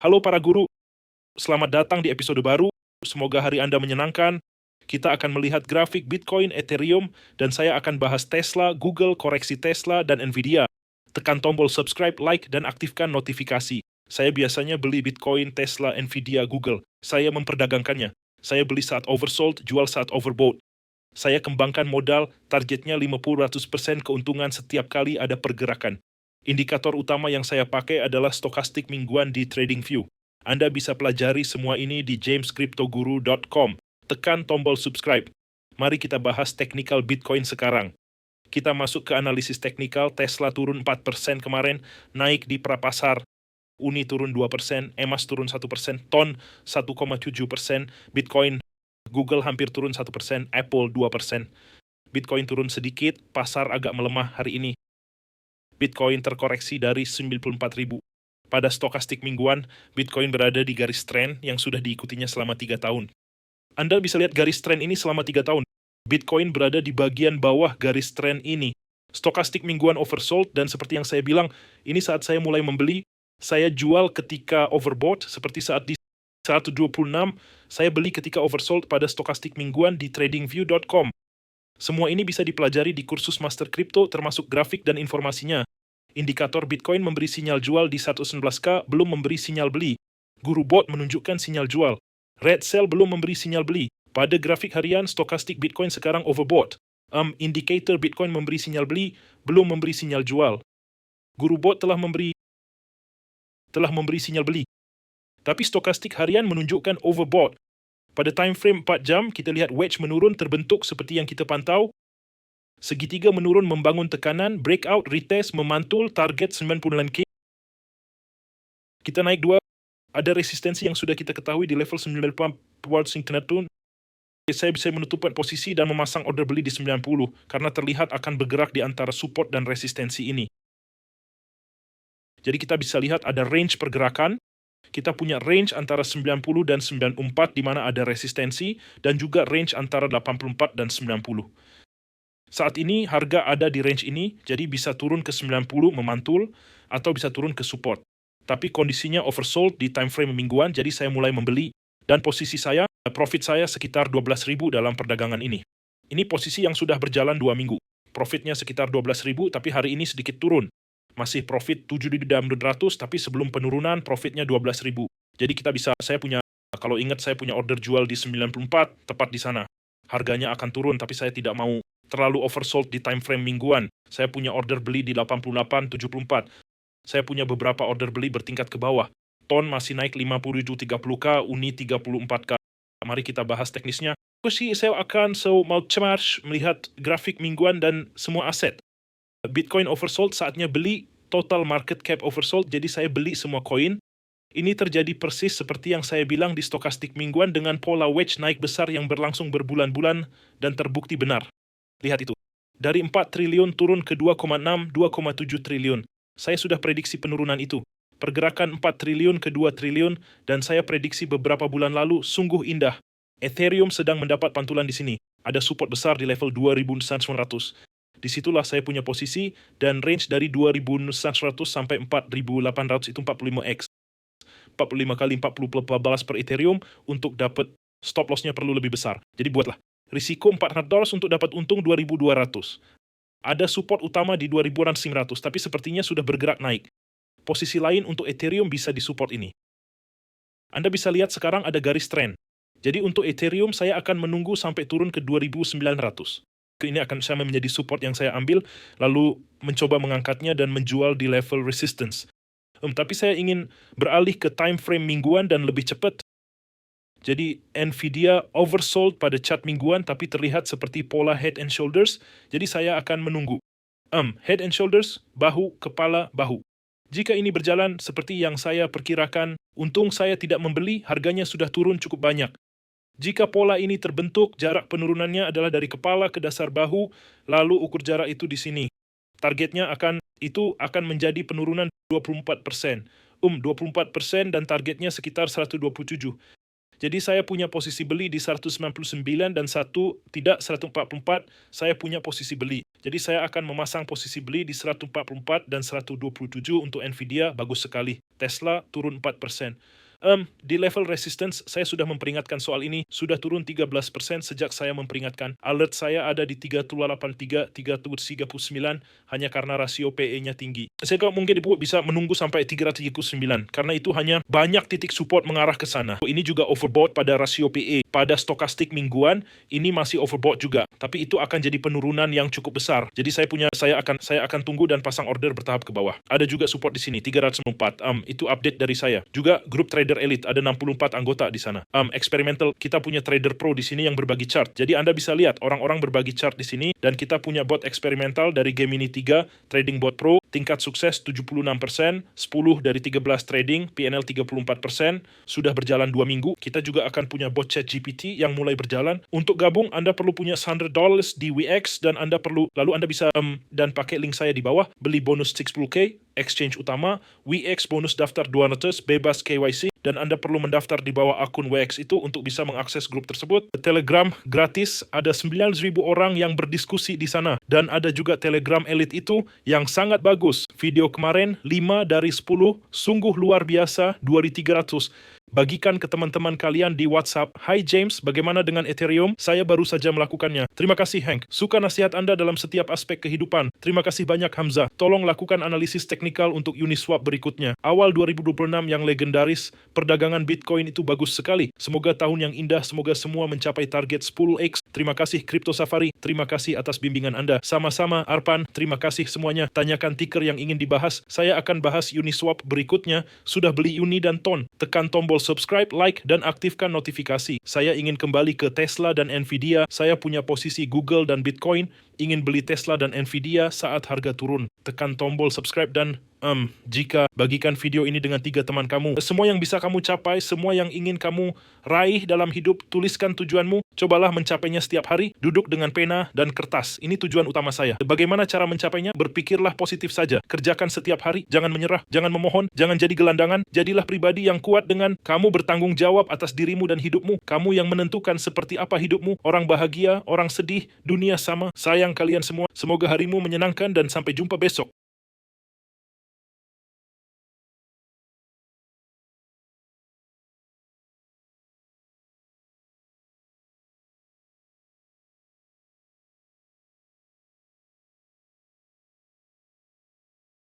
Halo para guru, selamat datang di episode baru. Semoga hari Anda menyenangkan. Kita akan melihat grafik Bitcoin, Ethereum, dan saya akan bahas Tesla, Google, koreksi Tesla, dan Nvidia. Tekan tombol subscribe, like, dan aktifkan notifikasi. Saya biasanya beli Bitcoin, Tesla, Nvidia, Google. Saya memperdagangkannya. Saya beli saat oversold, jual saat overbought. Saya kembangkan modal, targetnya 50% keuntungan setiap kali ada pergerakan. Indikator utama yang saya pakai adalah stokastik mingguan di TradingView. Anda bisa pelajari semua ini di jamescryptoguru.com. Tekan tombol subscribe. Mari kita bahas teknikal Bitcoin sekarang. Kita masuk ke analisis teknikal. Tesla turun 4% kemarin, naik di prapasar. Uni turun 2%, emas turun 1%, TON 1,7%, Bitcoin, Google hampir turun 1%, Apple 2%. Bitcoin turun sedikit, pasar agak melemah hari ini. Bitcoin terkoreksi dari 94.000. Pada stokastik mingguan, Bitcoin berada di garis tren yang sudah diikutinya selama 3 tahun. Anda bisa lihat garis tren ini selama 3 tahun. Bitcoin berada di bagian bawah garis tren ini. Stokastik mingguan oversold, dan seperti yang saya bilang, ini saat saya mulai membeli, saya jual ketika overbought, seperti saat di 126, saya beli ketika oversold pada stokastik mingguan di tradingview.com. Semua ini bisa dipelajari di kursus Master Crypto termasuk grafik dan informasinya. Indikator Bitcoin memberi sinyal jual di 119K, belum memberi sinyal beli. Guru bot menunjukkan sinyal jual. Red Cell belum memberi sinyal beli. Pada grafik harian, stokastik Bitcoin sekarang overbought. Indikator Bitcoin memberi sinyal beli, belum memberi sinyal jual. Guru bot telah memberi sinyal beli. Tapi stokastik harian menunjukkan overbought. Pada time frame 4 jam, kita lihat wedge menurun terbentuk seperti yang kita pantau. Segitiga menurun membangun tekanan, breakout, retest, memantul, target 99K. Kita naik 2, ada resistensi yang sudah kita ketahui di level 90 Washington Tone. Saya bisa menutupkan posisi dan memasang order beli di 90, karena terlihat akan bergerak di antara support dan resistensi ini. Jadi kita bisa lihat ada range pergerakan. Kita punya range antara 90 dan 94 di mana ada resistensi, dan juga range antara 84 dan 90. Saat ini harga ada di range ini, jadi bisa turun ke 90 memantul, atau bisa turun ke support. Tapi kondisinya oversold di time frame mingguan, jadi saya mulai membeli, dan posisi saya, profit saya sekitar 12.000 dalam perdagangan ini. Ini posisi yang sudah berjalan 2 minggu. Profitnya sekitar 12.000, tapi hari ini sedikit turun. Masih profit 7.600, tapi sebelum penurunan profitnya 12.000. Jadi kita bisa, kalau ingat saya punya order jual di 94, tepat di sana. Harganya akan turun, tapi saya tidak mau terlalu oversold di time frame mingguan. Saya punya order beli di 88, 74. Saya punya beberapa order beli bertingkat ke bawah. TON masih naik 50.000 30K, Uni 34K. Mari kita bahas teknisnya. Saya akan mau melihat grafik mingguan dan semua aset. Bitcoin oversold, saatnya beli. Total market cap oversold, jadi saya beli semua koin. Ini terjadi persis seperti yang saya bilang di stokastik mingguan dengan pola wedge naik besar yang berlangsung berbulan-bulan dan terbukti benar. Lihat itu. Dari 4 triliun turun ke 2,6, 2,7 triliun. Saya sudah prediksi penurunan itu. Pergerakan 4 triliun ke 2 triliun, dan saya prediksi beberapa bulan lalu sungguh indah. Ethereum sedang mendapat pantulan di sini. Ada support besar di level 2.900. Disitulah saya punya posisi, dan range dari 2.900 sampai 4.800 itu 45x. 45 kali 40 balas per Ethereum, untuk dapat stop loss-nya perlu lebih besar. Jadi buatlah. Risiko $400 untuk dapat untung 2.200. Ada support utama di 2.900, tapi sepertinya sudah bergerak naik. Posisi lain untuk Ethereum bisa disupport ini. Anda bisa lihat sekarang ada garis tren. Jadi untuk Ethereum saya akan menunggu sampai turun ke 2.900. Ini akan sama menjadi support yang saya ambil, lalu mencoba mengangkatnya dan menjual di level resistance. Tapi saya ingin beralih ke time frame mingguan dan lebih cepat. Jadi Nvidia oversold pada chart mingguan, tapi terlihat seperti pola head and shoulders, jadi saya akan menunggu. Head and shoulders, bahu, kepala, bahu. Jika ini berjalan seperti yang saya perkirakan, untung saya tidak membeli, harganya sudah turun cukup banyak. Jika pola ini terbentuk, jarak penurunannya adalah dari kepala ke dasar bahu, lalu ukur jarak itu di sini. Targetnya akan menjadi penurunan 24%. 24% dan targetnya sekitar 127. Jadi saya punya posisi beli di 199 dan 144, saya punya posisi beli. Jadi saya akan memasang posisi beli di 144 dan 127 untuk Nvidia, bagus sekali. Tesla turun 4%. Di level resistance, saya sudah memperingatkan soal ini, sudah turun 13% sejak saya memperingatkan. Alert saya ada di 383, 339, hanya karena rasio PE-nya tinggi. Saya kira mungkin Ibu bisa menunggu sampai 339, karena itu hanya banyak titik support mengarah ke sana. Ini juga overbought pada rasio PE. Pada stokastik mingguan, ini masih overbought juga. Tapi itu akan jadi penurunan yang cukup besar. Jadi saya akan tunggu dan pasang order bertahap ke bawah. Ada juga support di sini, 304. Itu update dari saya. Juga grup trader elite, ada 64 anggota di sana. Experimental, kita punya trader pro di sini yang berbagi chart. Jadi Anda bisa lihat orang-orang berbagi chart di sini, dan kita punya bot eksperimental dari Gemini 3, Trading Bot Pro, tingkat sukses 76%, 10 dari 13 trading, PNL 34%, sudah berjalan 2 minggu. Kita juga akan punya bot chat GPT yang mulai berjalan. Untuk gabung, Anda perlu punya $100 di WX, dan lalu Anda bisa, dan pakai link saya di bawah, beli bonus 60K, exchange utama, WX bonus daftar 200, bebas KYC, dan Anda perlu mendaftar di bawah akun WX itu untuk bisa mengakses grup tersebut. Telegram gratis, ada 9.000 orang yang berdiskusi di sana, dan ada juga Telegram Elite itu yang sangat bagus. Video kemarin 5 dari 10, sungguh luar biasa, 2.300. Bagikan ke teman-teman kalian di WhatsApp. Hai James, bagaimana dengan Ethereum? Saya baru saja melakukannya. Terima kasih Hank. Suka nasihat Anda dalam setiap aspek kehidupan. Terima kasih banyak Hamzah. Tolong lakukan analisis teknikal untuk Uniswap berikutnya. Awal 2026 yang legendaris, perdagangan Bitcoin itu bagus sekali. Semoga tahun yang indah, semoga semua mencapai target 10x. Terima kasih Crypto Safari. Terima kasih atas bimbingan Anda. Sama-sama Arpan, terima kasih semuanya. Tanyakan ticker yang ingin dibahas. Saya akan bahas Uniswap berikutnya. Sudah beli Uni dan Ton. Tekan tombol subscribe, like, dan aktifkan notifikasi. Saya ingin kembali ke Tesla dan Nvidia. Saya punya posisi Google dan Bitcoin. Ingin beli Tesla dan Nvidia saat harga turun. Tekan tombol subscribe dan jika bagikan video ini dengan 3 teman kamu. Semua yang bisa kamu capai, semua yang ingin kamu raih dalam hidup, tuliskan tujuanmu. Cobalah mencapainya setiap hari. Duduk dengan pena dan kertas. Ini tujuan utama saya. Bagaimana cara mencapainya? Berpikirlah positif saja. Kerjakan setiap hari. Jangan menyerah. Jangan memohon. Jangan jadi gelandangan. Jadilah pribadi yang kuat dengan kamu bertanggung jawab atas dirimu dan hidupmu. Kamu yang menentukan seperti apa hidupmu. Orang bahagia, orang sedih, dunia sama. Sayang kalian semua. Semoga harimu menyenangkan dan sampai jumpa besok.